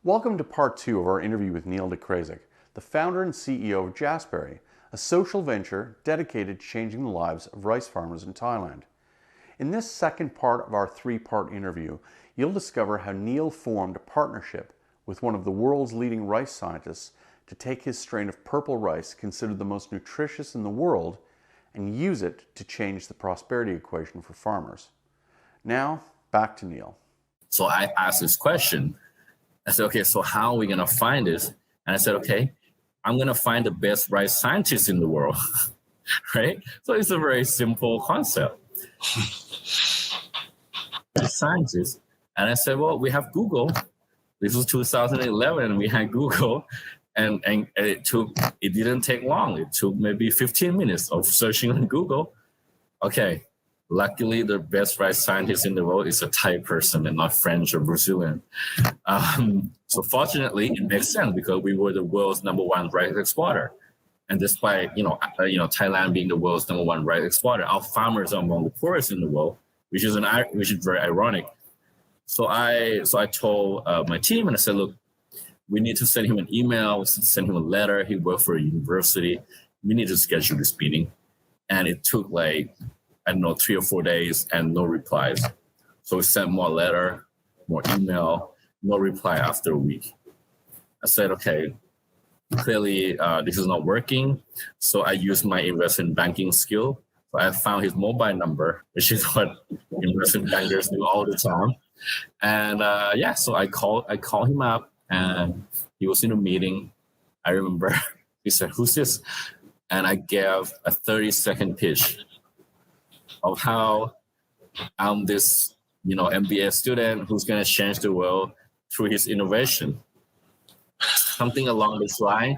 Welcome to part 2 of our interview with Neil Dejkraisak, the founder and CEO of Jasberry, a social venture dedicated to changing the lives of rice farmers in Thailand. In this second part of our 3-part interview, you'll discover how Neil formed a partnership with one of the world's leading rice scientists to take his strain of purple rice, considered the most nutritious in the world, and use it to change the prosperity equation for farmers. Now, back to Neil. So I asked this question. I said, okay, so how are we going to find this? And I said, okay, I'm going to find the best rice scientists in the world, right? So it's a very simple concept. Scientists. And I said, well, we have Google. This was 2011, and we had Google. And it didn't take long. It took maybe 15 minutes of searching on Google. Okay. Luckily, the best rice scientist in the world is a Thai person and not French or Brazilian. So fortunately, it makes sense because we were the world's #1 rice exporter. And despite Thailand being the world's #1 rice exporter, our farmers are among the poorest in the world, which is very ironic. So I told my team, and I said, look, we need to send him an email, send him a letter. He worked for a university. We need to schedule this meeting. And it took 3 or 4 days and no replies. So we sent more letter, more email, no reply after a week. I said, okay, clearly this is not working. So I used my investment banking skill. So I found his mobile number, which is what investment bankers do all the time. And so I called him up, and he was in a meeting. I remember he said, who's this? And I gave a 30-second pitch of how I'm this, MBA student who's going to change the world through his innovation. Something along this line.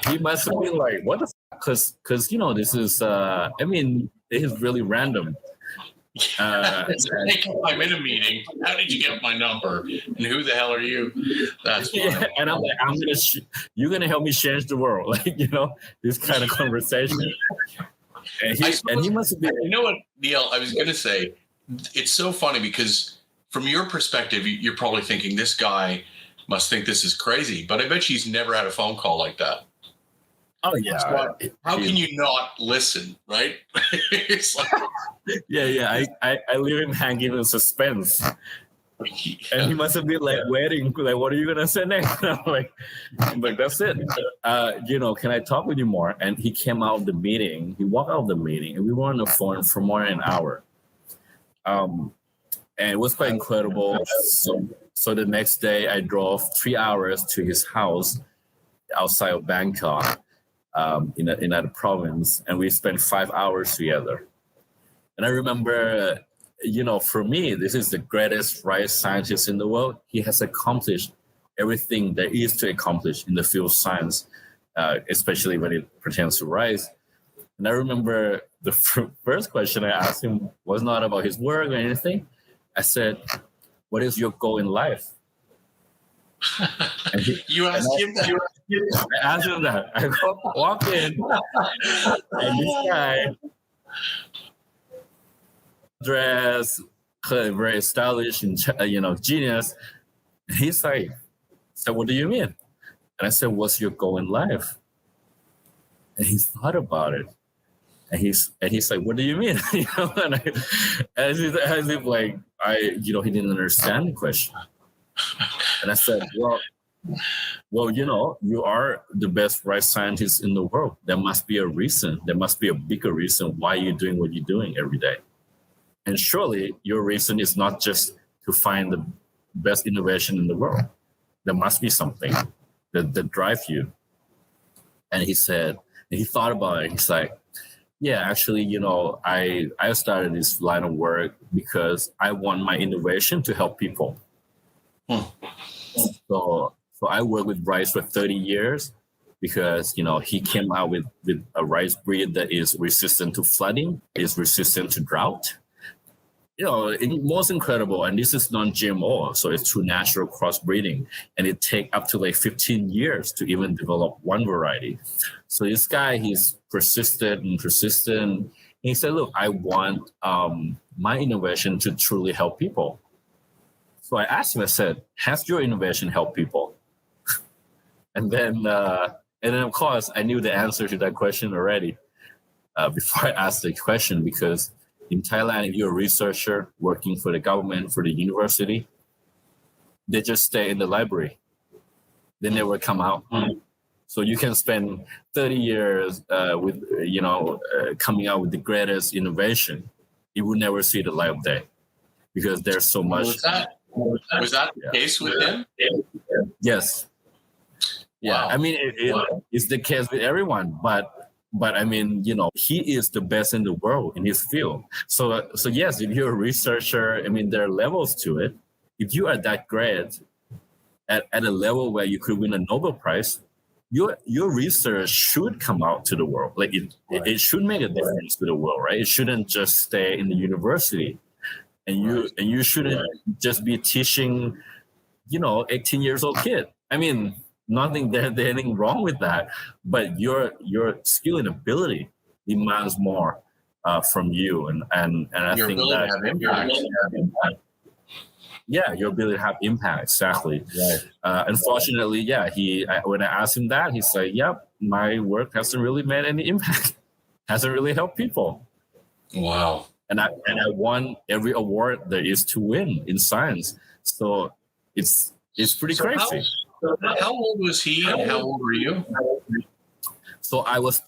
He must have been like, what the fuck? Because this is, it is really random. I'm in a meeting. How did you get my number? And who the hell are you? That's funny. Yeah, and I'm like, you're going to help me change the world. This kind of conversation. And he must have been. You know what, Neil? I was going to say, it's so funny because from your perspective, you're probably thinking this guy must think this is crazy. But I bet she's never had a phone call like that. Oh yeah. So how can you not listen, right? It's like, yeah. I leave him hanging in suspense. And he must have been waiting, what are you gonna say next? I'm like, that's it. Can I talk with you more? And he came out of the meeting. He walked out of the meeting, and we were on the phone for more than an hour. And it was quite incredible. So the next day, I drove 3 hours to his house outside of Bangkok, in a province, and we spent 5 hours together. And I remember. For me, this is the greatest rice scientist in the world. He has accomplished everything there is to accomplish in the field of science, especially when it pertains to rice. And I remember the first question I asked him was not about his work or anything. I said, what is your goal in life? You asked him that? I asked him that. I walked in, and this guy, dress, very stylish and genius. And he's like, so what do you mean? And I said, what's your goal in life? And he thought about it. And he's like, what do you mean? And as if like he didn't understand the question. And I said, well, you are the best rice scientist in the world. There must be a reason. There must be a bigger reason why you're doing what you're doing every day. And surely your reason is not just to find the best innovation in the world. There must be something that drives you. And he said, and he thought about it. He's like, yeah, actually, I started this line of work because I want my innovation to help people. So I worked with rice for 30 years because, he came out with a rice breed that is resistant to flooding, is resistant to drought. Most incredible, and this is non-GMO, so it's through natural crossbreeding, and it takes up to 15 years to even develop one variety. So this guy, he's persistent. He said, look, I want my innovation to truly help people. So I asked him, I said, has your innovation helped people? And then of course, I knew the answer to that question already before I asked the question, because in Thailand, if you're a researcher working for the government, for the university, they just stay in the library. They never come out. So you can spend 30 years with, coming out with the greatest innovation. You will never see the light of day because there's so much. Was that the case with him? Yes. Yeah. Wow. I mean, it's the case with everyone, but I mean, he is the best in the world in his field. So yes, if you're a researcher, I mean, there are levels to it. If you are that great at a level where you could win a Nobel Prize, your research should come out to the world. Like it should make a difference to the world, right? It shouldn't just stay in the university, and you shouldn't just be teaching, 18 years old kid. I mean, there's anything wrong with that, but your skill and ability demands more from you, and I think that have impact. Yeah, your ability to have impact, exactly. Right. Unfortunately, when I asked him that, he said, "Yep, my work hasn't really made any impact. Hasn't really helped people." Wow. And I won every award there is to win in science. So it's pretty crazy. How old was he and how old were you? So I was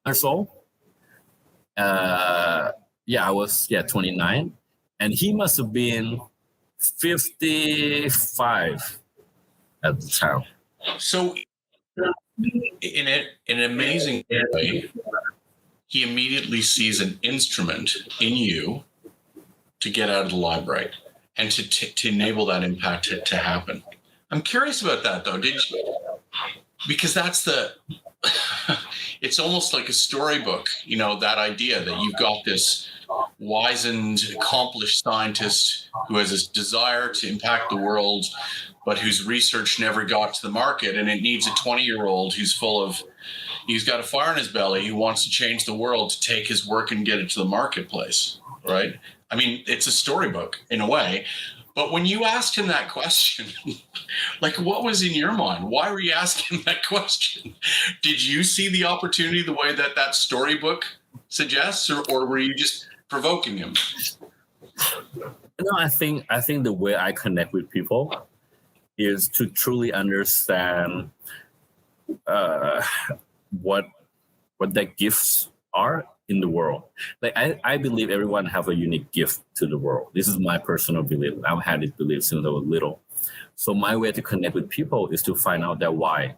years old. I was 29, and he must have been 55 at the time. So in an amazing way, he immediately sees an instrument in you to get out of the library and to enable that impact to happen. I'm curious about that, though. Because that's it's almost like a storybook, that idea that you've got this wizened, accomplished scientist who has this desire to impact the world, but whose research never got to the market. And it needs a 20-year-old he's got a fire in his belly, who wants to change the world to take his work and get it to the marketplace, right? I mean, it's a storybook in a way. But when you asked him that question, like, what was in your mind? Why were you asking that question? Did you see the opportunity the way that storybook suggests, or were you just provoking him? No, I think the way I connect with people is to truly understand what their gifts are in the world. Like I believe everyone have a unique gift to the world. This is my personal belief. I've had this belief since I was little. So my way to connect with people is to find out their why.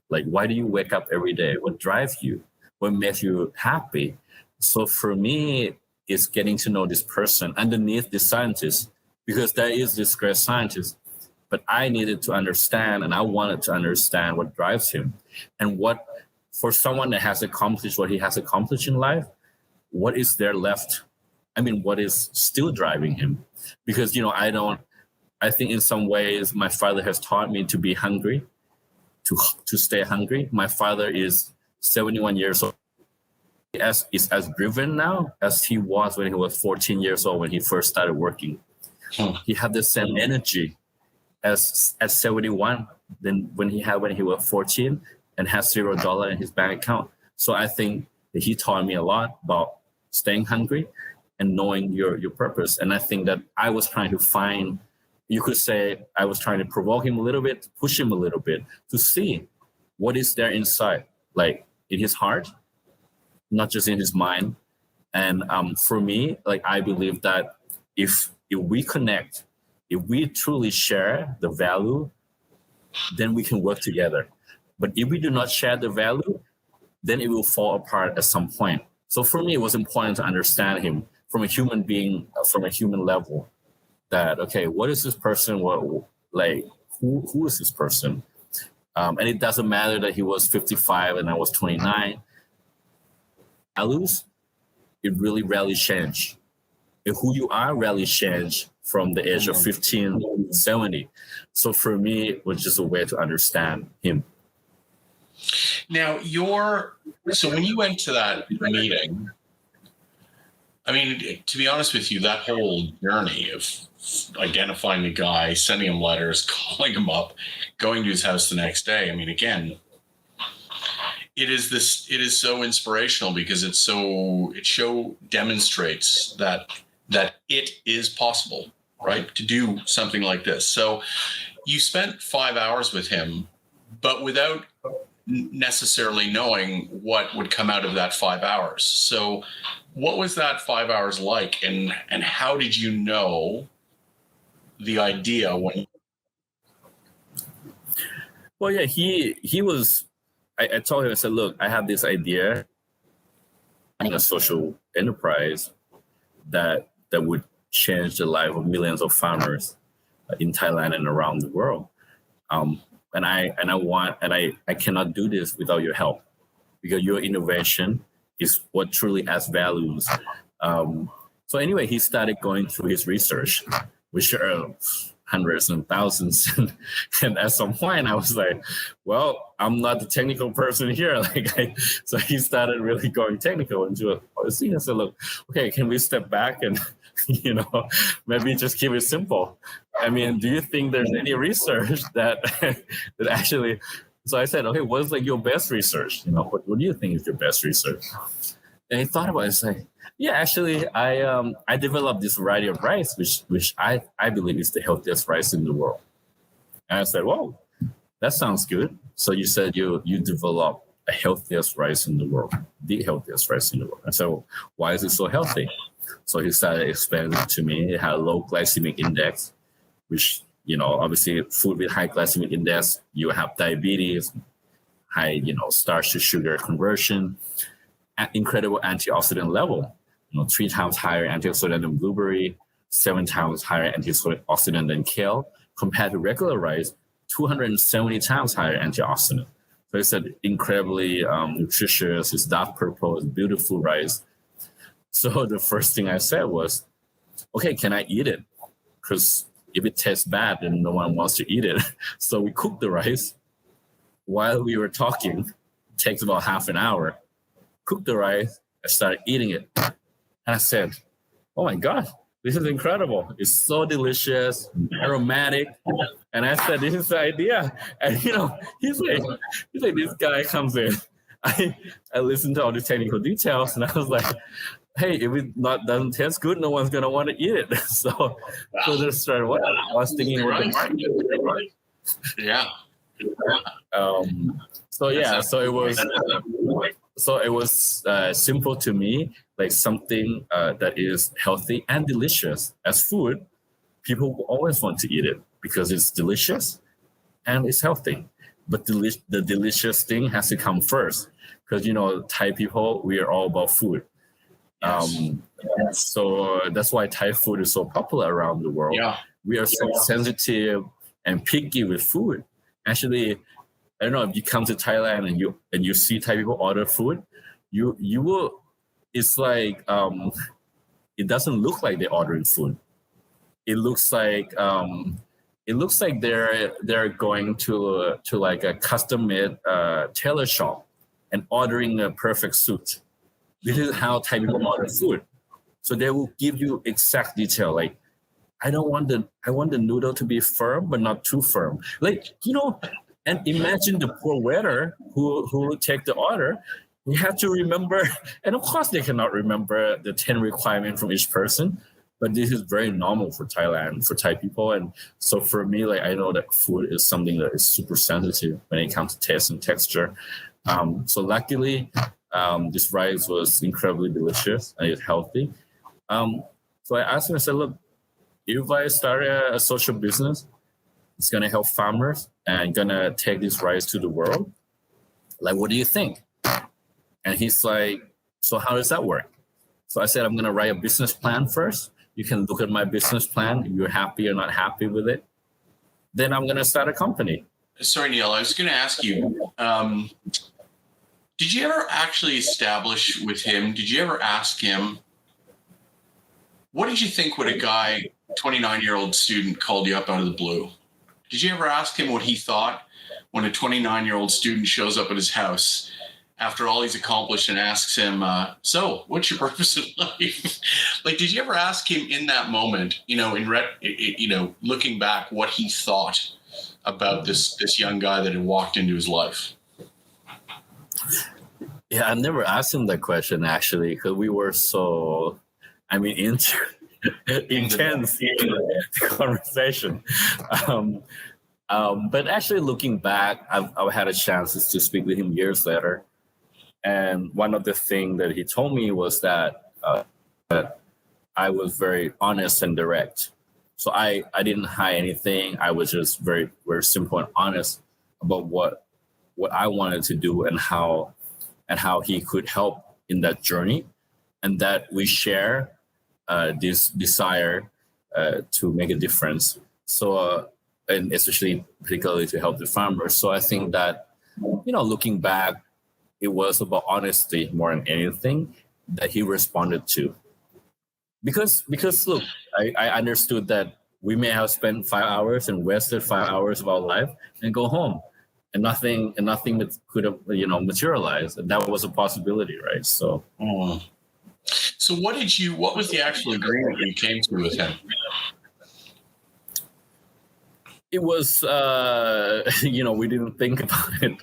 Like, why do you wake up every day? What drives you? What makes you happy? So for me, it's getting to know this person underneath the scientist, because there is this great scientist. But I needed to understand, and I wanted to understand what drives him, and what, for someone that has accomplished what he has accomplished in life, what is there left? I mean, what is still driving him? Because, I think in some ways my father has taught me to be hungry, to stay hungry. My father is 71 years old. Is as driven now as he was when he was 14 years old when he first started working. He had the same energy as at 71 than when he was 14 and has $0 in his bank account. So I think that he taught me a lot about staying hungry and knowing your purpose. And I think that I was trying to find, you could say, I was trying to provoke him a little bit, push him a little bit to see what is there inside, like in his heart, not just in his mind. And for me, like, I believe that if we connect, if we truly share the value, then we can work together. But if we do not share the value, then it will fall apart at some point. So for me, it was important to understand him from a human being, from a human level, that, okay, what is this person? Who is this person? And it doesn't matter that he was 55 and I was 29. Values, it really rarely change. And who you are rarely change from the age of 15 to 70. So for me, it was just a way to understand him. Now, so when you went to that meeting, I mean, to be honest with you, that whole journey of identifying the guy, sending him letters, calling him up, going to his house the next day. I mean, again, it is so inspirational because it demonstrates that it is possible, right, to do something like this. So you spent 5 hours with him, but without necessarily knowing what would come out of that 5 hours. So what was that 5 hours like, and how did you know the idea when? Well, yeah, he was. I told him, I said, look, I have this idea in a social enterprise that would change the life of millions of farmers in Thailand and around the world. And I cannot do this without your help, because your innovation is what truly adds values. So anyway, he started going through his research, which are hundreds and thousands. And at some point I was like, well, I'm not the technical person here. So he started really going technical into all the scene. I said, look, okay, can we step back and, maybe just keep it simple? I mean, do you think there's any research that actually, so I said, okay, what's like your best research? What do you think is your best research? And he thought about it and said, yeah, actually, I developed this variety of rice, which I believe is the healthiest rice in the world. And I said, whoa, that sounds good. So you said you developed the healthiest rice in the world, the healthiest rice in the world. And so why is it so healthy? So he started explaining to me it had a low glycemic index, which, obviously food with high glycemic index, you have diabetes, high, starch to sugar conversion, incredible antioxidant level, 3 times higher antioxidant than blueberry, 7 times higher antioxidant than kale, compared to regular rice, 270 times higher antioxidant. So it's an incredibly nutritious, it's dark purple, it's beautiful rice. So the first thing I said was, okay, can I eat it? Because if it tastes bad, then no one wants to eat it. So we cooked the rice while we were talking. It takes about half an hour. Cooked the rice, I started eating it. And I said, oh my God, this is incredible. It's so delicious, aromatic. And I said, this is the idea. And he's like, this guy comes in. I listened to all the technical details and I was like, hey, if it doesn't taste good, no one's gonna want to eat it. So this started what I was thinking with the market. Yeah. So it was simple to me, like something that is healthy and delicious as food. People will always want to eat it because it's delicious and it's healthy. But the delicious thing has to come first, because Thai people, we are all about food. So that's why Thai food is so popular around the world. Yeah. We are so sensitive and picky with food. Actually, I don't know if you come to Thailand and you see Thai people order food, you will. It's like it doesn't look like they're ordering food. It looks like they're going to like a custom made tailor shop and ordering a perfect suit. This is how Thai people order food. So they will give you exact detail. Like, I want the noodle to be firm, but not too firm. And imagine the poor waiter who take the order. You have to remember, and of course they cannot remember the 10 requirements from each person, but this is very normal for Thailand, for Thai people. And so for me, I know that food is something that is super sensitive when it comes to taste and texture. So luckily, this rice was incredibly delicious and it's healthy. So I asked him, I said, look, if I start a social business, it's going to help farmers and going to take this rice to the world. Like, what do you think? And he's like, so how does that work? So I said, I'm going to write a business plan first. You can look at my business plan. If you're happy or not happy with it, then I'm going to start a company. Sorry, Neil, I was going to ask you, did you ever actually establish with him, did you ever ask him, what did you think when a guy, 29-year-old student, called you up out of the blue? Did you ever ask him what he thought when a 29-year-old student shows up at his house after all he's accomplished and asks him, so what's your purpose in life? Like, did you ever ask him in that moment, looking back, what he thought about this young guy that had walked into his life? Yeah, I never asked him that question actually, because we were so, intense in the conversation. But actually, looking back, I've had a chance to speak with him years later, and one of the things that he told me was that I was very honest and direct. So I didn't hide anything. I was just very, very simple and honest about what I wanted to do and how he could help in that journey, and that we share this desire to make a difference. So, and especially particularly to help the farmers. So I think that, looking back, it was about honesty more than anything that he responded to. Because look, I understood that we may have spent 5 hours and wasted 5 hours of our life and go home, and nothing could have materialized. And that was a possibility, right? So. So what was the actual agreement you came to with him? It was, we didn't think about it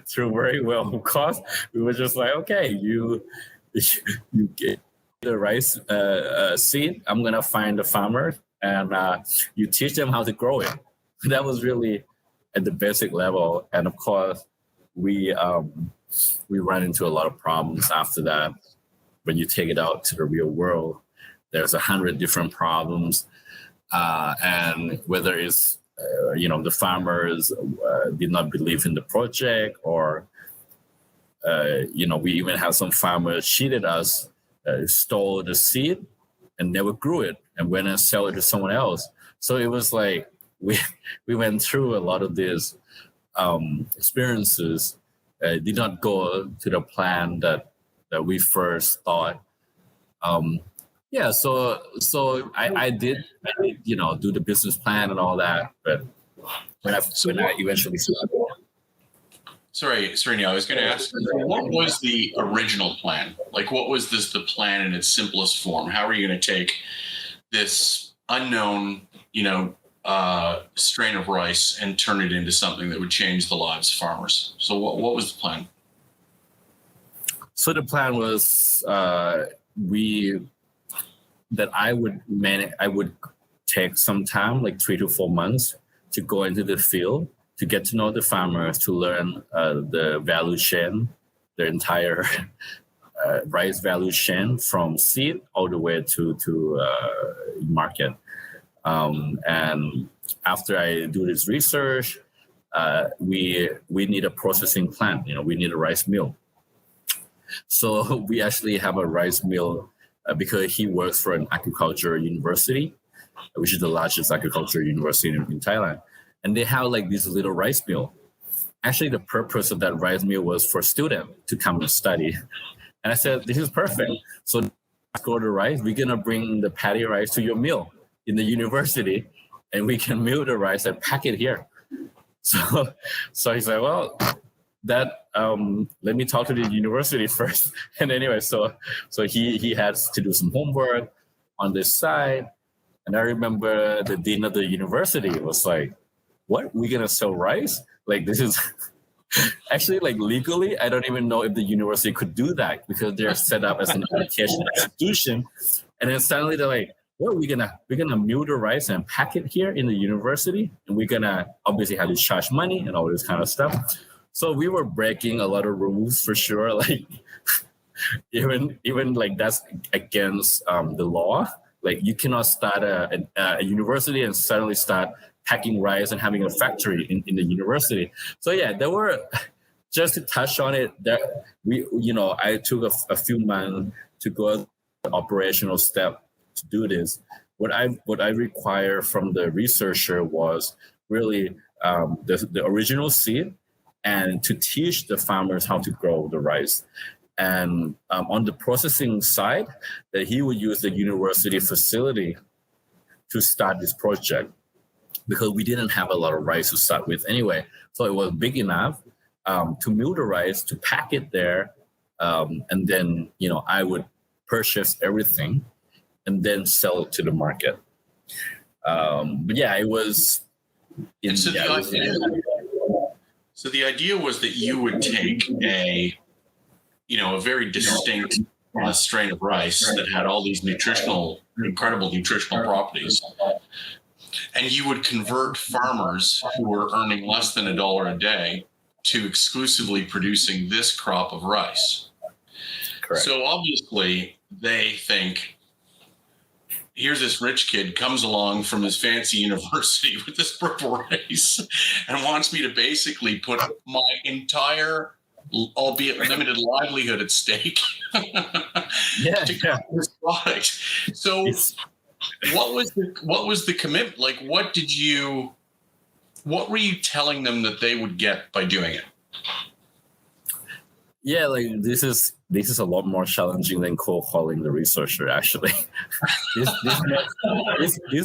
through very well. Of course, we were just like, okay, you get the rice seed. I'm gonna find the farmer, and you teach them how to grow it. That was really at the basic level. And of course, we ran into a lot of problems after that. When you take it out to the real world, there's 100 different problems. And whether it's, the farmers did not believe in the project, or, we even have some farmers cheated us, stole the seed and never grew it and went and sell it to someone else. So it was like we went through a lot of these experiences. Did not go to the plan that we first thought. So I did, do the business plan and all that. But when I eventually started. Sorry, Neil, I was going to ask, what was the original plan? Like, what was the plan in its simplest form? How are you going to take this unknown, strain of rice and turn it into something that would change the lives of farmers? So what was the plan? So the plan was that I would take some time, like 3 to 4 months, to go into the field, to get to know the farmers, to learn the value chain, the entire rice value chain from seed all the way to market. And after I do this research, we need a processing plant. We need a rice mill. So we actually have a rice mill because he works for an agriculture university, which is the largest agriculture university in Thailand. And they have like this little rice mill. Actually, the purpose of that rice mill was for students to come and study. And I said, this is perfect. So go to rice, we're going to bring the paddy rice to your mill in the university, and we can mill the rice and pack it here. So he's like, well, that let me talk to the university first. And anyway, so he had to do some homework on this side. And I remember the dean of the university was like, what, we're gonna sell rice? Like, this is actually, like, legally, I don't even know if the university could do that because they're set up as an education institution. And then suddenly they're like, well, we're gonna mill the rice and pack it here in the university, and we're gonna obviously have to charge money and all this kind of stuff. So we were breaking a lot of rules for sure. Like even like that's against the law. Like you cannot start a university and suddenly start packing rice and having a factory in the university. So yeah, there were, just to touch on it, that I took a few months to go the operational step to do this. What I require from the researcher was really the original seed, and to teach the farmers how to grow the rice. And on the processing side, that he would use the university facility to start this project, because we didn't have a lot of rice to start with anyway. So it was big enough to mill the rice, to pack it there, and then I would purchase everything and then sell it to the market. But yeah, it was. So the idea was that you would take a very distinct strain of rice that had all these incredible nutritional properties, and you would convert farmers who were earning less than $1 a day to exclusively producing this crop of rice. Correct. So obviously they think, here's this rich kid comes along from his fancy university with this purple rice and wants me to basically put my entire, albeit limited, livelihood at stake to grow this product. So what was the commitment? Like, what were you telling them that they would get by doing it? Yeah, like this is a lot more challenging than cold calling the researcher. Actually, this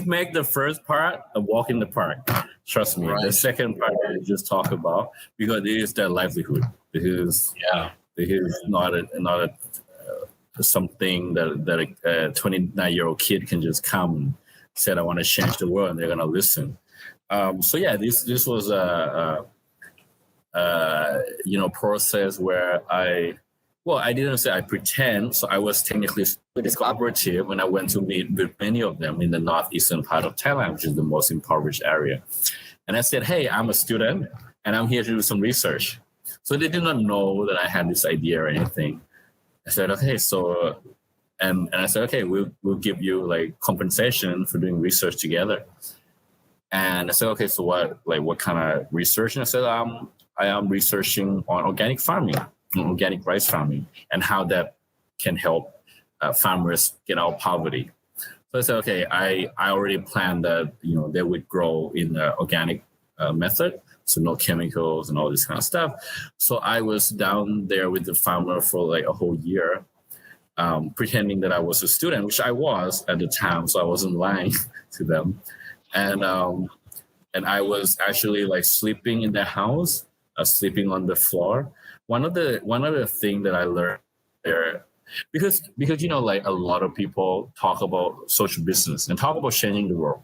make the first part a walk in the park. Trust me. Right. The second part we just talk about, because it is their livelihood. It is not something that a 29-year-old kid can just come and say, I want to change the world, and they're gonna listen. So yeah, this was a process where I didn't say I pretend. So I was technically this collaborative when I went to meet with many of them in the northeastern part of Thailand, which is the most impoverished area. And I said, hey, I'm a student and I'm here to do some research. So they did not know that I had this idea or anything. I said, okay, so, and I said, okay, we'll give you like compensation for doing research together. And I said, okay, so what kind of research? And I said, I am researching on organic farming, organic rice farming, and how that can help farmers get out of poverty. So I said, okay, I already planned that they would grow in the organic method, so no chemicals and all this kind of stuff. So I was down there with the farmer for like a whole year, pretending that I was a student, which I was at the time, so I wasn't lying to them. And I was actually like sleeping in the house, sleeping on the floor. One of the things that I learned there, because like a lot of people talk about social business and talk about changing the world,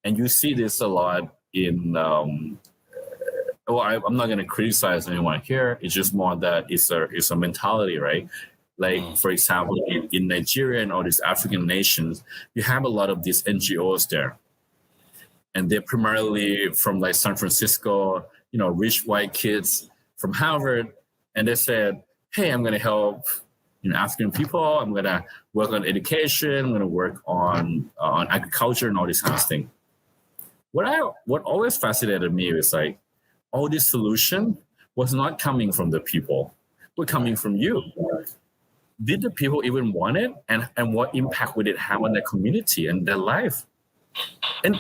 and you see this a lot in. I'm not going to criticize anyone here. It's just more that it's a mentality, right? Like, for example, in Nigeria and all these African nations, you have a lot of these NGOs there. And they're primarily from like San Francisco, rich white kids from Harvard. And they said, hey, I'm going to help African people. I'm going to work on education. I'm going to work on agriculture and all these kind of things. What always fascinated me is like, all this solution was not coming from the people, but coming from you. Did the people even want it? And what impact would it have on their community and their life? And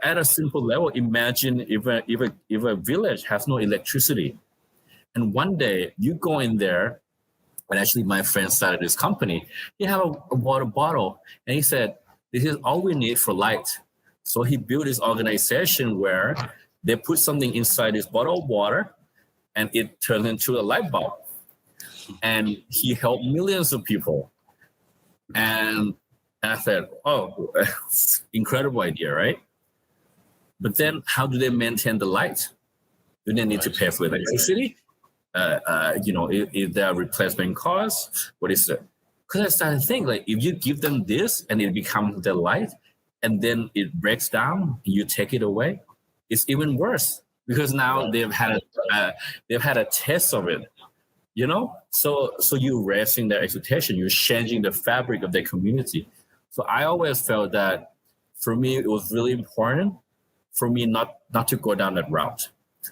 at a simple level, imagine if a village has no electricity, and one day you go in there, and actually my friend started this company. He had a water bottle, and he said, "This is all we need for light." So he built this organization where they put something inside this bottle of water, and it turned into a light bulb. And he helped millions of people. And I said, oh, incredible idea, right? But then how do they maintain the light? Do they need to pay for electricity? Is there replacement costs? What is it? Because I started thinking, like, if you give them this and it becomes the light, and then it breaks down, you take it away, it's even worse, because now they've had a test of it. So you're raising their expectation, you're changing the fabric of their community. So I always felt that for me, it was really important for me not to go down that route.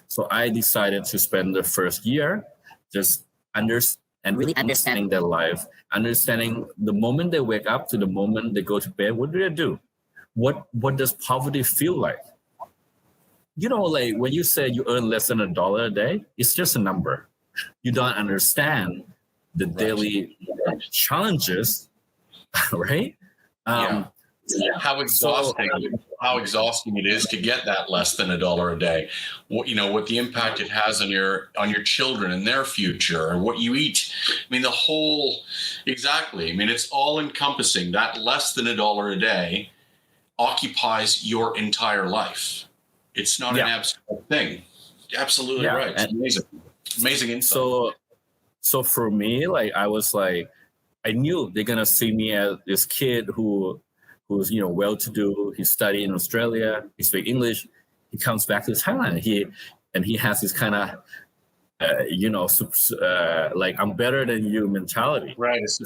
So I decided to spend the first year just really understanding their life, understanding the moment they wake up to the moment they go to bed, what do they do? What does poverty feel like? Like when you say you earn less than $1 a day, it's just a number. You don't understand the daily challenges, right? How exhausting how exhausting it is to get that less than $1 a day. What, you know, what the impact it has on your children and their future, and what you eat. I mean, the whole, exactly. I mean, it's all encompassing. That less than $1 a day occupies your entire life. It's not an abstract thing. Absolutely right. It's amazing insight. So for me, like, I was like, I knew they're gonna see me as this kid who's, you know, well-to-do. He studied in Australia. He speaks English. He comes back to Thailand. He has this kind of, you know, like, I'm better than you mentality. Right. So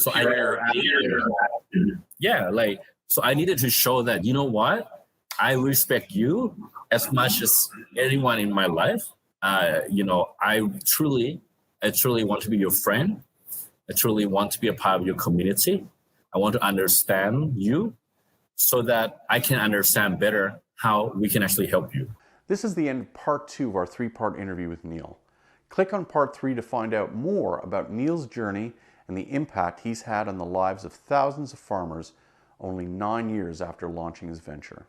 so I needed to show that, you know what, I respect you as much as anyone in my life. You know, I truly want to be your friend. I truly want to be a part of your community. I want to understand you, so that I can understand better how we can actually help you. This is the end of part 2 of our 3-part interview with Neil. Click on part 3 to find out more about Neil's journey and the impact he's had on the lives of thousands of farmers only 9 years after launching his venture.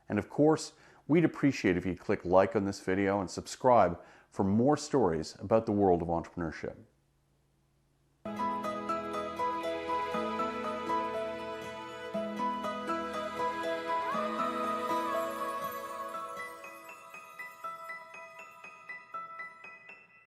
And of course, we'd appreciate if you click like on this video and subscribe for more stories about the world of entrepreneurship.